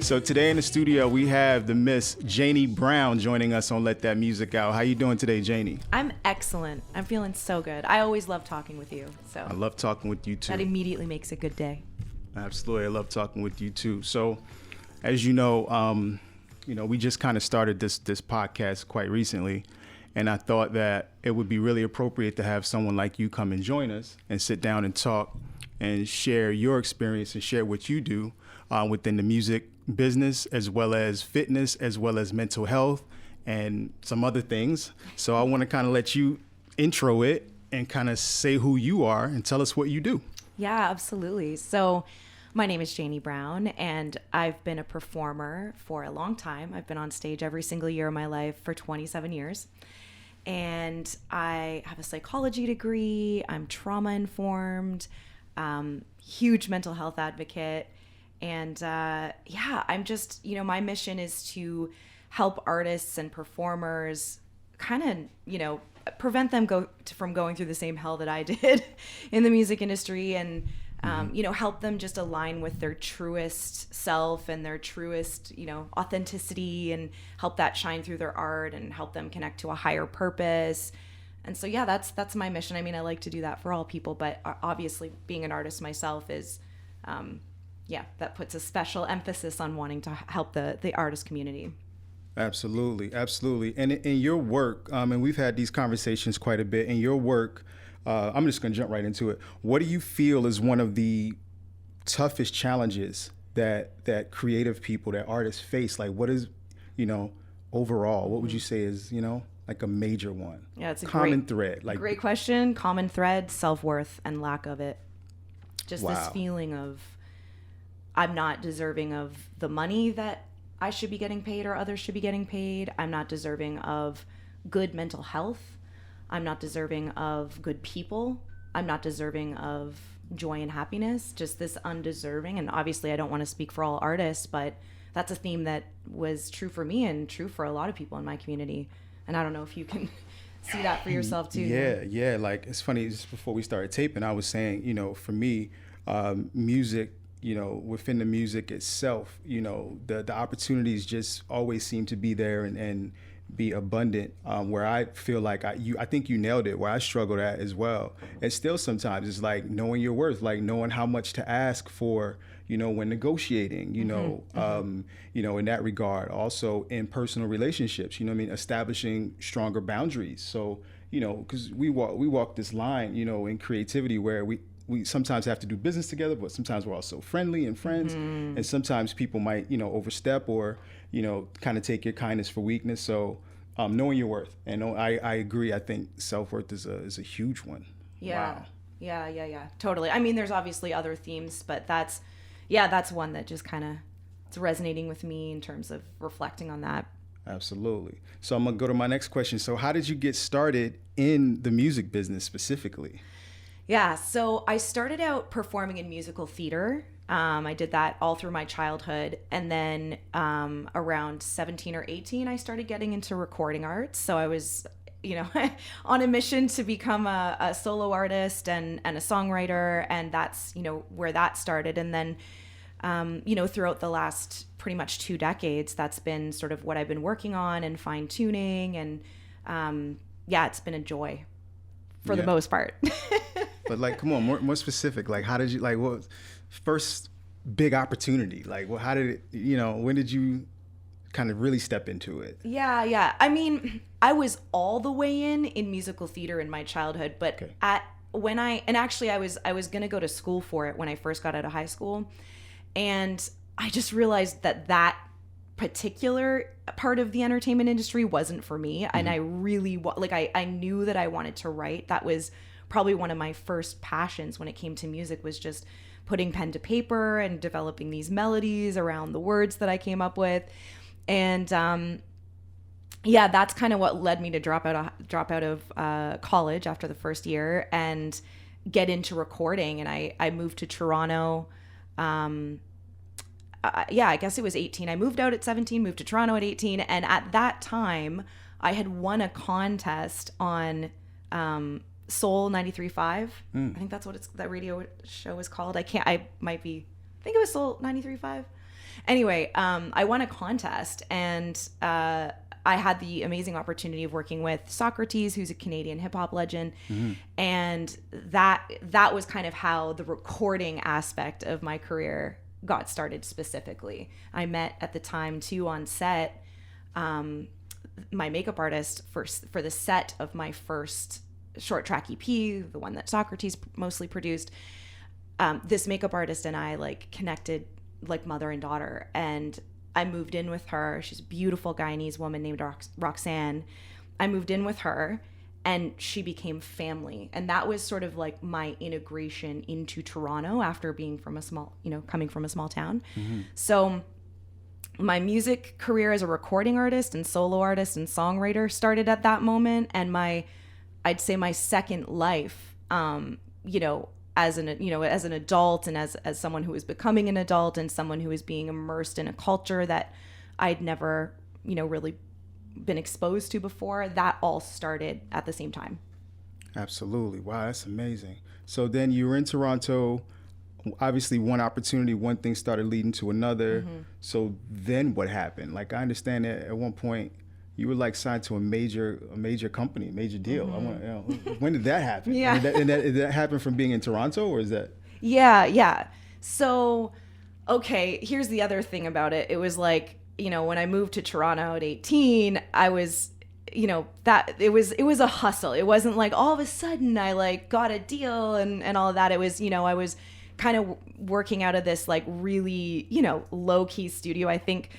So today in the studio, we have the Miss Janey Brown joining us on Let That Music Out. How you doing today, Janey? I'm excellent. I'm feeling so good. I always love talking with you. So I love talking with you too. That immediately makes a good day. Absolutely. I love talking with you too. So as you know, we just kind of started this podcast quite recently. And I thought that it would be really appropriate to have someone like you come and join us and sit down and talk and share your experience and share what you do within the music business, as well as fitness, as well as mental health and some other things. So I want to kind of let you intro it and kind of say who you are and tell us what you do. Yeah, absolutely. So my name is Janey Brown, and I've been a performer for a long time. I've been on stage every single year of my life for 27 years. And I have a psychology degree. I'm trauma informed, huge mental health advocate. And I'm just, my mission is to help artists and performers kind of, prevent them from going through the same hell that I did in the music industry, and help them just align with their truest self and their truest, authenticity, and help that shine through their art and help them connect to a higher purpose. And so, that's my mission. I mean, I like to do that for all people, but obviously being an artist myself is, that puts a special emphasis on wanting to help the artist community. Absolutely. And in your work, and we've had these conversations quite a bit, in your work, I'm just going to jump right into it. What do you feel is one of the toughest challenges that creative people, that artists face? Like, what is, overall, what would you say is, like a major one? Yeah, it's a common thread. Like, great question. Common thread: self-worth and lack of it. Just wow. This feeling of I'm not deserving of the money that I should be getting paid or others should be getting paid. I'm not deserving of good mental health. I'm not deserving of good people. I'm not deserving of joy and happiness. Just this undeserving. And obviously I don't want to speak for all artists, but that's a theme that was true for me and true for a lot of people in my community. And I don't know if you can see that for yourself too. Yeah. Like, it's funny, just before we started taping, I was saying, for me, music, within the music itself, the opportunities just always seem to be there and be abundant, where I feel like I think you nailed it, where I struggled at as well. And still sometimes it's like knowing your worth, like knowing how much to ask for, when negotiating, in that regard. Also in personal relationships, establishing stronger boundaries. So, because we walk this line, in creativity, where we sometimes have to do business together, but sometimes we're also friendly and friends. And sometimes people might, overstep or, kind of take your kindness for weakness. So knowing your worth. And I agree. I think self-worth is a huge one. Yeah. Wow. Yeah. Totally. I mean, there's obviously other themes, but that's one that just kind of, it's resonating with me in terms of reflecting on that. Absolutely. So I'm going to go to my next question. So how did you get started in the music business specifically? Yeah, so I started out performing in musical theater. I did that all through my childhood. And then around 17 or 18, I started getting into recording arts. So I was, on a mission to become a solo artist and a songwriter. And that's, where that started. And then, throughout the last pretty much 2 decades, that's been sort of what I've been working on and fine tuning. And it's been a joy for the most part. But like, come on, more specific. Like, how did you, like, what was first big opportunity? Like, well, how did it, when did you kind of really step into it? Yeah. I mean, I was all the way in musical theater in my childhood, but okay. I was going to go to school for it when I first got out of high school. And I just realized that particular part of the entertainment industry wasn't for me. Mm-hmm. And I really, I knew that I wanted to write. That was probably one of my first passions when it came to music, was just putting pen to paper and developing these melodies around the words that I came up with. And that's kind of what led me to drop out of college after the first year and get into recording. And I moved to Toronto. I guess it was 18. I moved out at 17, moved to Toronto at 18. And at that time, I had won a contest on Soul 93.5. I think that's what that radio show is called. I think it was Soul 93.5. Anyway, I won a contest, and I had the amazing opportunity of working with Socrates, who's a Canadian hip hop legend. And that was kind of how the recording aspect of my career got started specifically. I met at the time too on set, my makeup artist for the set of my first short track EP, the one that Socrates mostly produced. This makeup artist and I like connected like mother and daughter, and I moved in with her. She's a beautiful Guyanese woman named Roxanne. I moved in with her, and she became family. And that was sort of like my integration into Toronto after being from coming from a small town. So my music career as a recording artist and solo artist and songwriter started at that moment. And I'd say my second life, as an adult and as someone who was becoming an adult and someone who was being immersed in a culture that I'd never, really been exposed to before, that all started at the same time. Absolutely. Wow, that's amazing. So then you were in Toronto. Obviously, one opportunity, one thing started leading to another. So then what happened? Like, I understand that at one point you were like signed to a major company, major deal. When did that happen? Yeah. Did that happen from being in Toronto, or is that? Yeah. So, okay, here's the other thing about it. It was like, when I moved to Toronto at 18, I was, that it was a hustle. It wasn't like all of a sudden I like got a deal and all of that. It was, I was kind of working out of this like really, low key studio. I think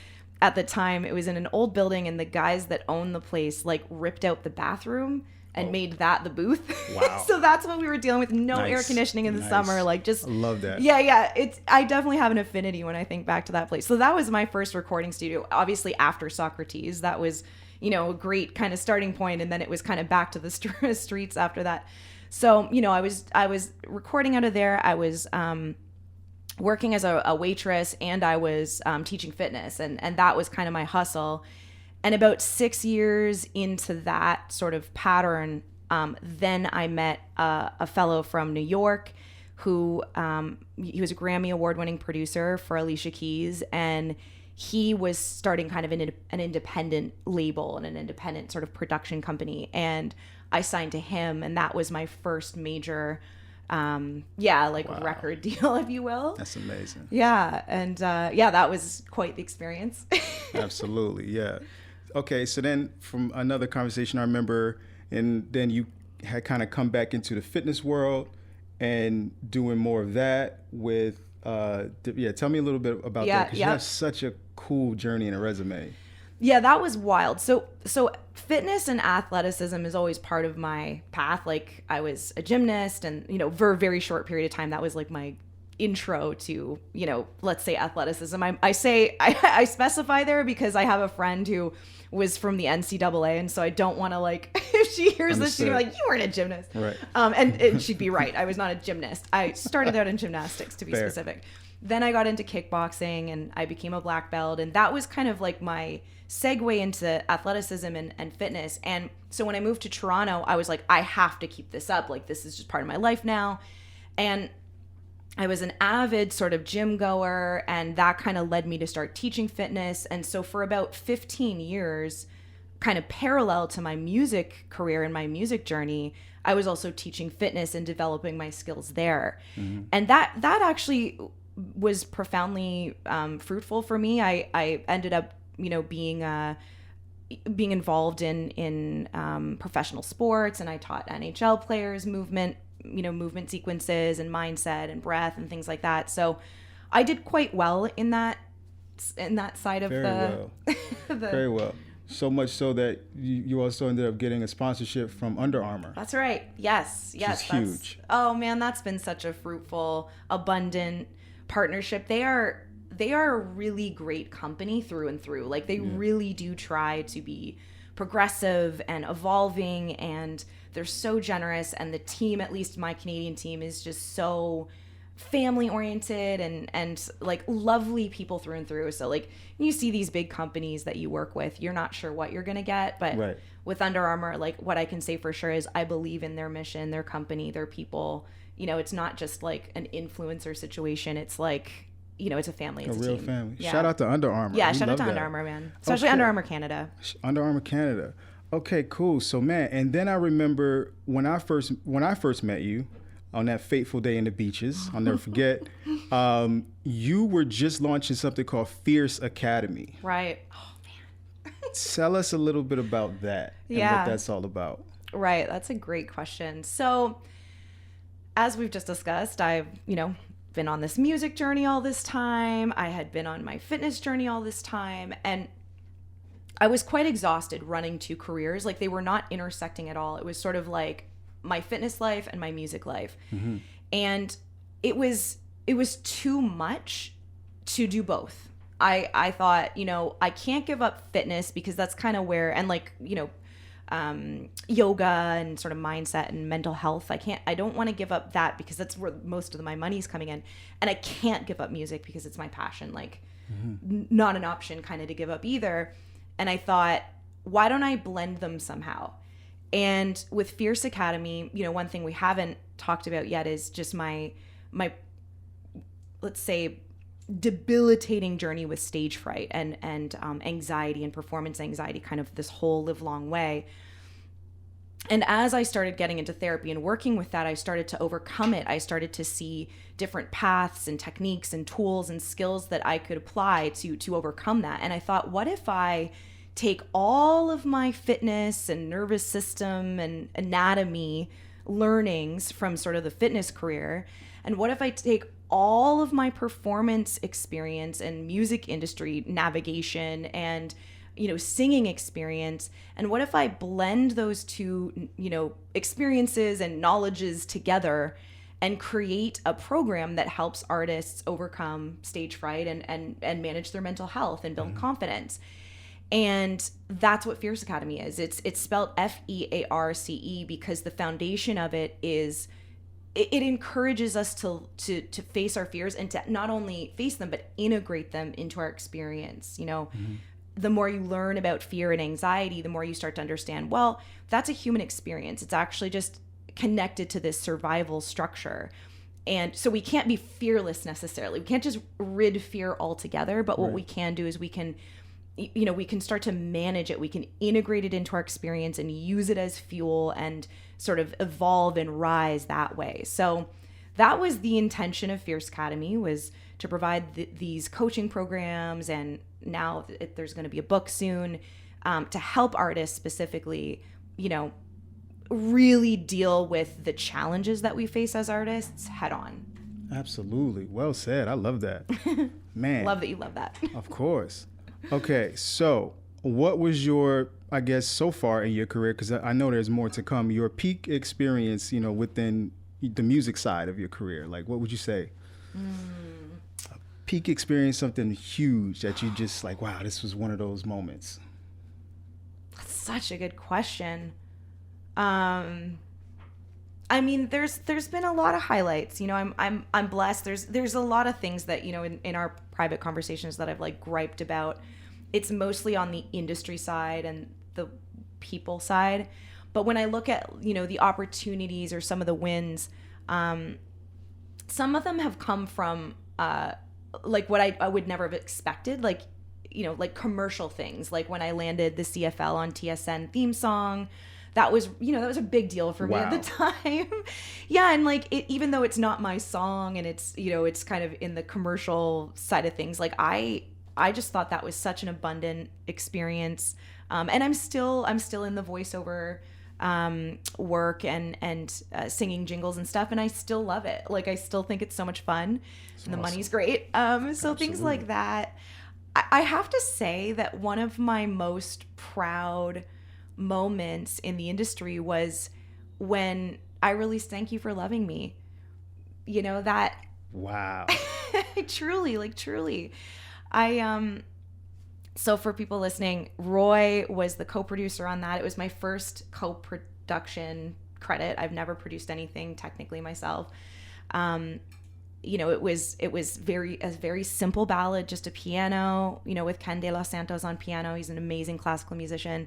at the time it was in an old building, and the guys that owned the place like ripped out the bathroom and made that the booth. Wow. So that's what we were dealing with. No air conditioning in the summer. Like just, I love that. Yeah. I definitely have an affinity when I think back to that place. So that was my first recording studio. Obviously after Socrates, that was, a great kind of starting point. And then it was kind of back to the streets after that. So, I was recording out of there. I was, working as a waitress, and I was teaching fitness, and that was kind of my hustle. And about 6 years into that sort of pattern, then I met a fellow from New York who he was a Grammy award-winning producer for Alicia Keys, and he was starting kind of an independent label and an independent sort of production company, and I signed to him, and that was my first major record deal, if you will. That's amazing. Yeah. And that was quite the experience. Absolutely. Yeah. Okay. So then from another conversation I remember, and then you had kind of come back into the fitness world and doing more of that with, tell me a little bit about that, because you have such a cool journey and a resume. Yeah, that was wild. So fitness and athleticism is always part of my path. Like I was a gymnast, and, for a very short period of time, that was like my intro to, let's say athleticism. I specify there because I have a friend who was from the NCAA. And so I don't want to like, if she hears this, she'd be like, you weren't a gymnast. Right. And she'd be right. I was not a gymnast. I started out in gymnastics, to be specific. Then I got into kickboxing, and I became a black belt. And that was kind of like my segue into athleticism and fitness. And so when I moved to Toronto, I was like, I have to keep this up. Like, this is just part of my life now. And I was an avid sort of gym goer, and that kind of led me to start teaching fitness. And so for about 15 years, kind of parallel to my music career and my music journey, I was also teaching fitness and developing my skills there. And that actually was profoundly fruitful for me. I ended up being involved in professional sports, and I taught NHL players movement sequences and mindset and breath and things like that. So I did quite well in that side of Very well. So much so that you also ended up getting a sponsorship from Under Armour. That's right. Yes. That's huge. Oh man, that's been such a fruitful, abundant partnership. They are a really great company through and through. Like they really do try to be progressive and evolving, and they're so generous. And the team, at least my Canadian team, is just so family oriented and like lovely people through and through. So like you see these big companies that you work with, you're not sure what you're going to get, but with Under Armour, like what I can say for sure is I believe in their mission, their company, their people. It's not just like an influencer situation. It's like it's a family. A It's a real team. family. Yeah. Shout out to Under Armour. Yeah, We shout out love to that. Under Armour, man. Especially Okay. Under Armour Canada. Under Armour Canada. Okay, cool. So man, and then I remember when I first met you on that fateful day in the beaches. I'll never forget. You were just launching something called Fearce Academy. Right. Oh, man. Tell us a little bit about that and Yeah. what that's all about. Right. That's a great question. So, as we've just discussed, I've, been on this music journey all this time. I had been on my fitness journey all this time. And I was quite exhausted running two careers. Like, they were not intersecting at all. It was sort of like my fitness life and my music life. Mm-hmm. And it was too much to do both. I thought, I can't give up fitness because that's kind of where, and like, yoga and sort of mindset and mental health. I don't want to give up that because that's where most of my money's coming in. And I can't give up music because it's my passion. Like, not an option kind of to give up either. And I thought, why don't I blend them somehow? And with Fearce Academy, one thing we haven't talked about yet is just my let's say, debilitating journey with stage fright and anxiety and performance anxiety, kind of this whole live long way. And as I started getting into therapy and working with that, I started to overcome it. I started to see different paths and techniques and tools and skills that I could apply to overcome that. And I thought, what if I take all of my fitness and nervous system and anatomy learnings from sort of the fitness career, and what if I take all of my performance experience and music industry navigation and singing experience, and what if I blend those two experiences and knowledges together and create a program that helps artists overcome stage fright and manage their mental health and build confidence. And that's what Fearce Academy is. It's spelled FEARCE because the foundation of it is it encourages us to face our fears and to not only face them, but integrate them into our experience. The more you learn about fear and anxiety, the more you start to understand, well, that's a human experience. It's actually just connected to this survival structure. And so we can't be fearless necessarily. We can't just rid fear altogether. But what we can do is we can start to manage it. We can integrate it into our experience and use it as fuel and sort of evolve and rise that way. So that was the intention of Fearce Academy, was to provide these coaching programs. And now there's going to be a book soon to help artists specifically, really deal with the challenges that we face as artists head on. Absolutely. Well said. I love that. Man. Love that you love that. Of course. Okay, so what was your, I guess, so far in your career, because I know there's more to come, your peak experience, within the music side of your career? Like, what would you say? A peak experience, something huge that you just like, wow, this was one of those moments. That's such a good question. I mean, there's been a lot of highlights. I'm blessed. There's a lot of things that in our private conversations that I've like griped about. It's mostly on the industry side and the people side. But when I look at the opportunities or some of the wins, some of them have come from like what I would never have expected. Like like commercial things. Like when I landed the CFL on TSN theme song. That was, that was a big deal for me at the time. Yeah. And like, even though it's not my song and it's, it's kind of in the commercial side of things, like I just thought that was such an abundant experience. And I'm still in the voiceover work and singing jingles and stuff. And I still love it. Like, I still think it's so much fun and the money's great. So Absolutely. Things like that. I have to say that one of my most proud moments in the industry was when I released Thank You for Loving Me. That Wow. truly so for people listening, Roy was the co-producer on that. It was my first co-production credit. I've never produced anything technically myself. It was a very simple ballad, just a piano, with Ken De Los Santos on piano. He's an amazing classical musician.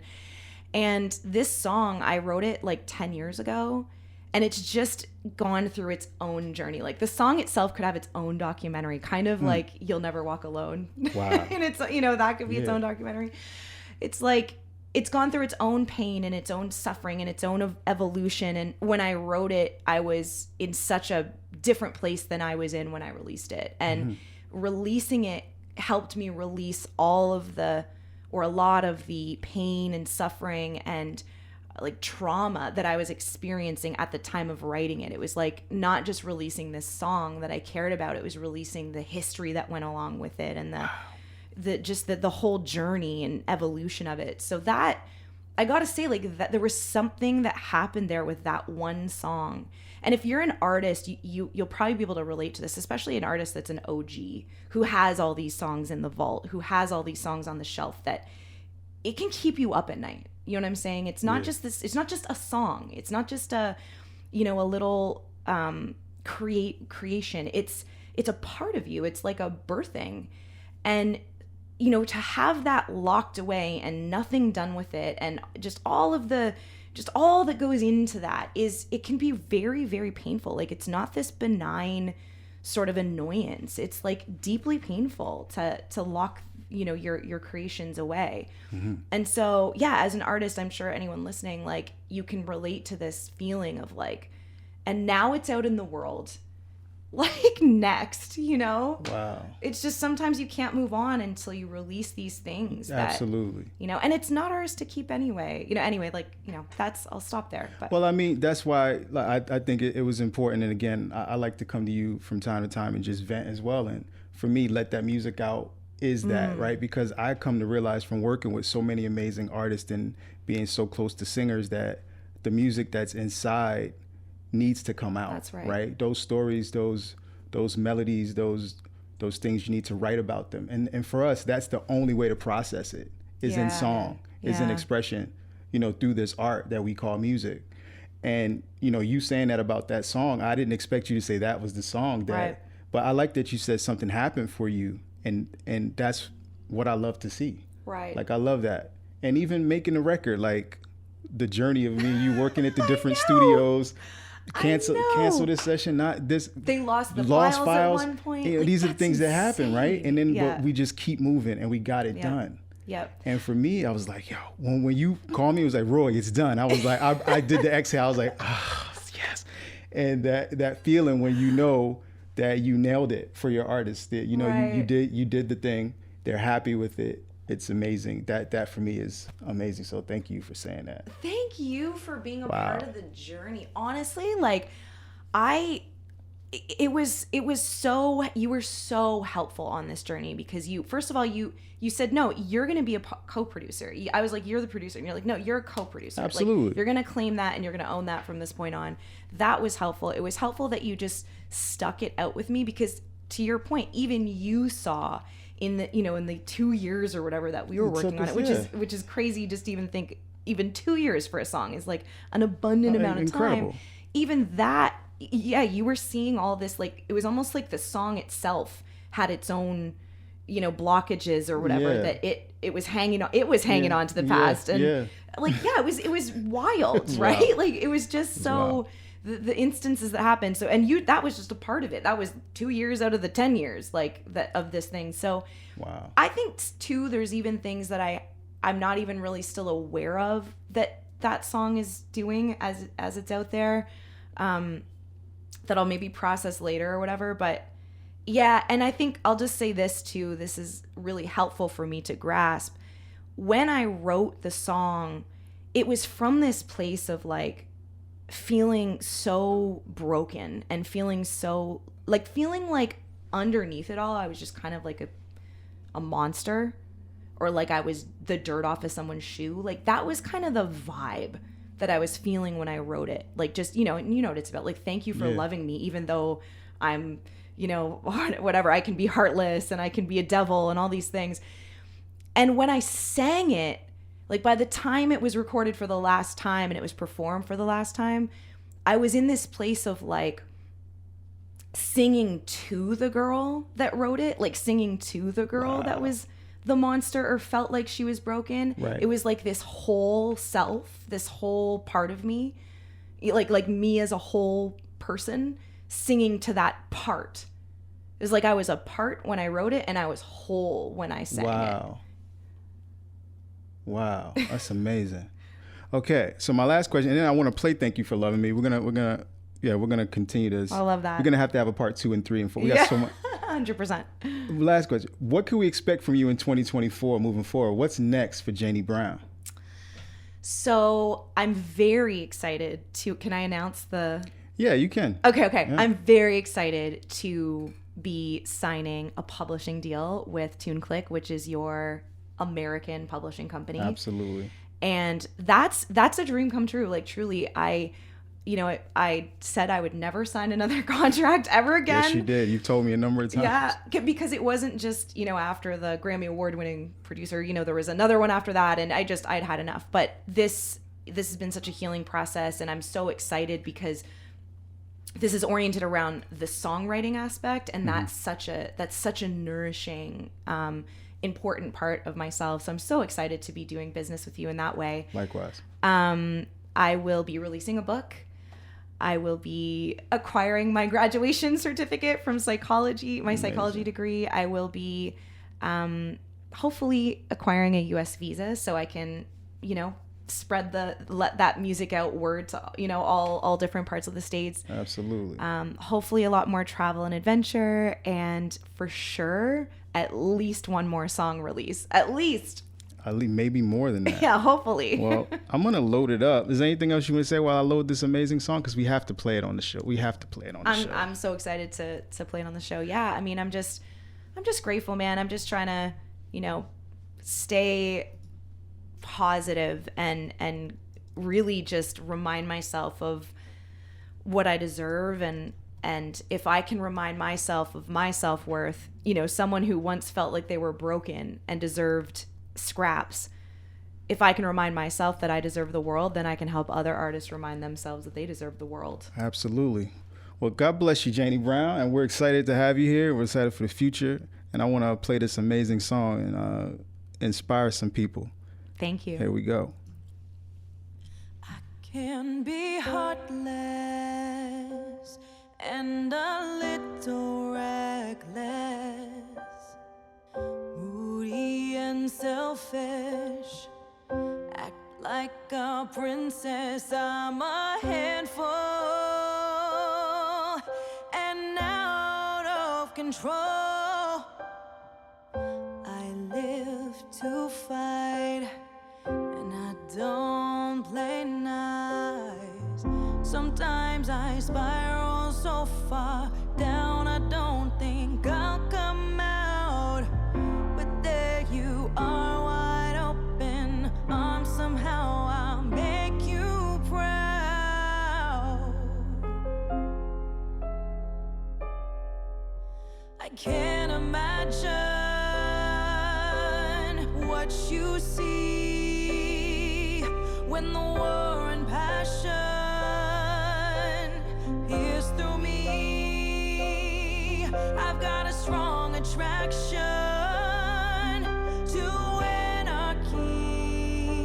And this song, I wrote it like 10 years ago. And it's just gone through its own journey. Like the song itself could have its own documentary, kind of like You'll Never Walk Alone. Wow. And it's, that could be its own documentary. It's like, it's gone through its own pain and its own suffering and its own evolution. And when I wrote it, I was in such a different place than I was in when I released it. And releasing it helped me release all of a lot of the pain and suffering and like trauma that I was experiencing at the time of writing it. It was like not just releasing this song that I cared about, it was releasing the history that went along with it and the whole journey and evolution of it. So that, I gotta say, like, that there was something that happened there with that one song. And if you're an artist, you'll probably be able to relate to this, especially an artist that's an OG who has all these songs in the vault, who has all these songs on the shelf, that it can keep you up at night. You know what I'm saying? It's not just this, it's not just a song. It's not just a little creation. It's a part of you. It's like a birthing. And, to have that locked away and nothing done with it, and just all that goes into that it can be very, very painful. Like, it's not this benign sort of annoyance. It's like deeply painful to lock your creations away. And so, as an artist, I'm sure anyone listening, like, you can relate to this feeling of like, and now it's out in the world, like, next, Wow. It's just sometimes you can't move on until you release these things Absolutely. And it's not ours to keep anyway, that's, I'll stop there. But Well, I mean, that's why I think it was important. And again, I like to come to you from time to time and just vent as well. And for me, let that music out is that, right? Because I come to realize from working with so many amazing artists and being so close to singers that the music that's inside needs to come out. That's right. Right? Those stories, those melodies, those things, you need to write about them. And for us, that's the only way to process it is in song, is in expression, through this art that we call music. And, you saying that about that song, I didn't expect you to say that was the song but I like that you said something happened for you. And that's what I love to see. Right. Like, I love that. And even making a record, like the journey of me and you working at the different studios, cancel this session, not this. They lost the files at one point. These are the things that happen, right? And then but we just keep moving and we got it done. Yep. And for me, I was like, when you called me, it was like, Roy, it's done. I was like, I did the exhale. I was like, yes. And that feeling when that you nailed it for your artist, that you did the thing, they're happy with it, it's amazing. That for me is amazing. So thank you for saying that. Thank you for being a part of the journey. Honestly, like, you were so helpful on this journey, because first of all, you said, no, you're going to be a co-producer. I was like, you're the producer. And you're like, no, you're a co-producer. Absolutely. Like, you're going to claim that and you're going to own that from this point on. That was helpful. It was helpful that you just stuck it out with me, because to your point, even you saw in the 2 years or whatever that we were working on it, which is crazy just to even think, even 2 years for a song is like an abundant amount of time. Even that, you were seeing all this, like, it was almost like the song itself had its own, blockages or whatever, that it was hanging on. It was hanging on to the past, and like, it was wild, right? Like, it was just so the instances that happened. So, and that was just a part of it. That was 2 years out of the 10 years, like, that of this thing. So, I think too, there's even things that I'm not even really still aware of that song is doing as it's out there, that I'll maybe process later or whatever. But and I think I'll just say this too, this is really helpful for me to grasp. When I wrote the song, it was from this place of like feeling so broken and feeling like underneath it all, I was just kind of like a monster, or like I was the dirt off of someone's shoe. Like, that was kind of the vibe that I was feeling when I wrote it. Like, just, and what it's about. Like, thank you for loving me, even though I'm, whatever, I can be heartless and I can be a devil and all these things. And when I sang it, like, by the time it was recorded for the last time and it was performed for the last time, I was in this place of like singing to the girl that wrote it, like singing to the girl that was the monster or felt like she was broken. Right. It was like this whole self, this whole part of me like me as a whole person singing to that part. It was like I was a part when I wrote it, and I was whole when I sang it. Wow, that's amazing. Okay, so my last question, and then I want to play "Thank You for Loving Me." We're gonna continue this. I love that. We're gonna have a part 2 and 3 and 4. We got so much. 100%. Last question: what can we expect from you in 2024 moving forward? What's next for Janey Brown? So I'm very excited to. Can I announce the? Yeah, you can. Okay. Yeah. I'm very excited to be signing a publishing deal with TuneClick, which is your American publishing company. Absolutely. And that's a dream come true. Like, truly, I said I would never sign another contract ever again. Yes, you did. You've told me a number of times. Yeah, because it wasn't just, after the Grammy Award-winning producer, there was another one after that, and I'd had enough. But this has been such a healing process, and I'm so excited because this is oriented around the songwriting aspect, and that's such a nourishing, important part of myself. So I'm so excited to be doing business with you in that way. Likewise. I will be releasing a book. I will be acquiring my graduation certificate from psychology, my psychology degree. I will be hopefully acquiring a US visa so I can, spread let that music out word to, all different parts of the States. Absolutely. Hopefully a lot more travel and adventure, and for sure at least one more song release. At least Maybe more than that. Yeah, hopefully. Well, I'm going to load it up. Is there anything else you want to say while I load this amazing song? Because we have to play it on the show. show. I'm so excited to play it on the show. Yeah, I mean, I'm just grateful, man. I'm just trying to, stay positive and really just remind myself of what I deserve. And if I can remind myself of my self-worth, someone who once felt like they were broken and deserved scraps, if I can remind myself that I deserve the world, then I can help other artists remind themselves that they deserve the world. Absolutely. Well, God bless you, Janey Brown, and we're excited to have you here. We're excited for the future, and I want to play this amazing song and inspire some people. Thank you. Here we go. I can be heartless and a little reckless, moody and selfish, act like a princess. I'm a handful and out of control. I live to fight and I don't play nice. Sometimes I spiral so far down I don't think I'll come out. But there you are, wide open arms. Somehow I'll make you proud. I can't imagine what you see when the war and passion pierce through me. I've got a strong attraction to anarchy.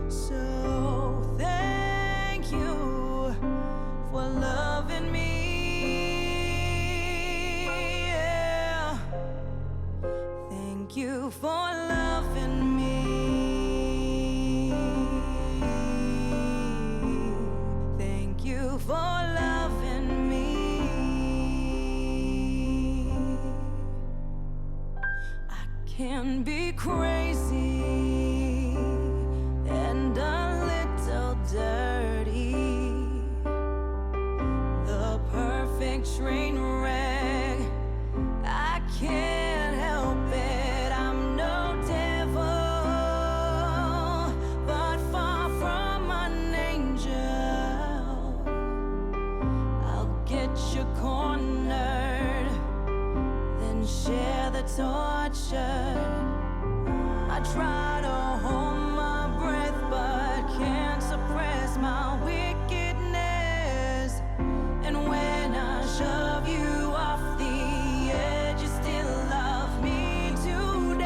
So thank you for loving me. Yeah. Thank you for loving me. Thank you for loving me. I can be crazy and a little dirty, the perfect train wreck. I can't help it, I'm no devil, but far from an angel. I'll get you cornered, then share the torture. I try to hold my breath, but can't suppress my wickedness. And when I shove you off the edge, you still love me to death.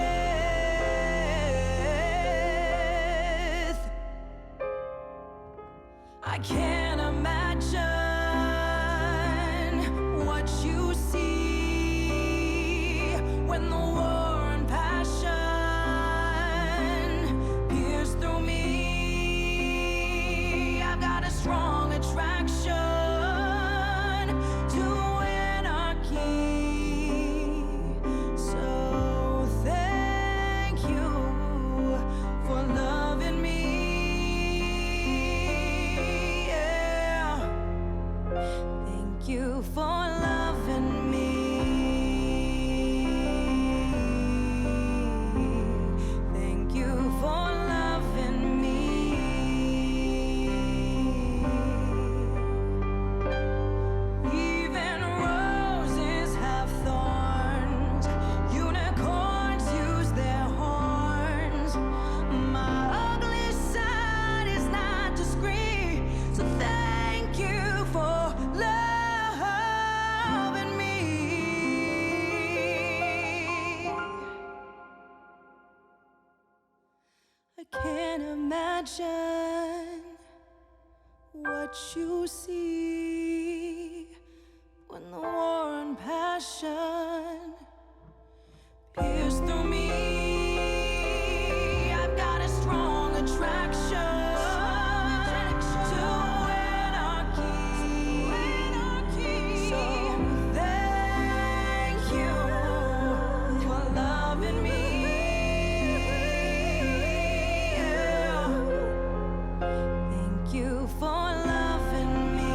I can't can't imagine what you see when the war and passion pierce through me. I've got a strong attraction to anarchy. So thank you for loving me. Thank you for loving me.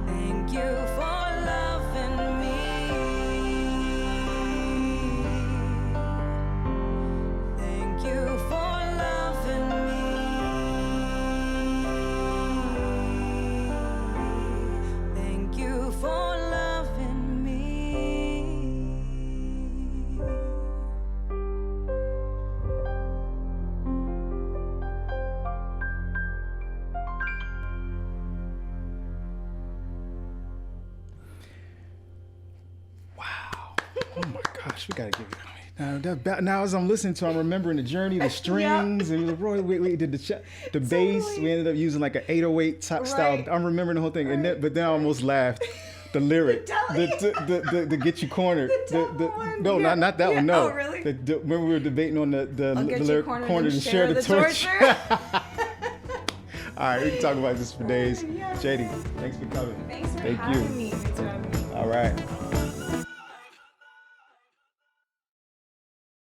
Thank you for loving me. Thank you for loving me. Thank you for loving me. Wow. Oh my gosh, we gotta give it. Now as I'm listening to, I'm remembering the journey, the strings, and Roy, we did the bass. Totally. We ended up using like an 808 top style. Right. I'm remembering the whole thing, and but then I almost laughed. The lyric, deli. the get you cornered. devil one? No, Yeah. not that Yeah. one. No. Oh, really? When we were debating on the I'll get you lyric cornered and share the torch. torture. All right, we can talk about this for days. Yeah. Janey, thanks for coming. Thanks for Thank having you. me. Thanks for having me. All right.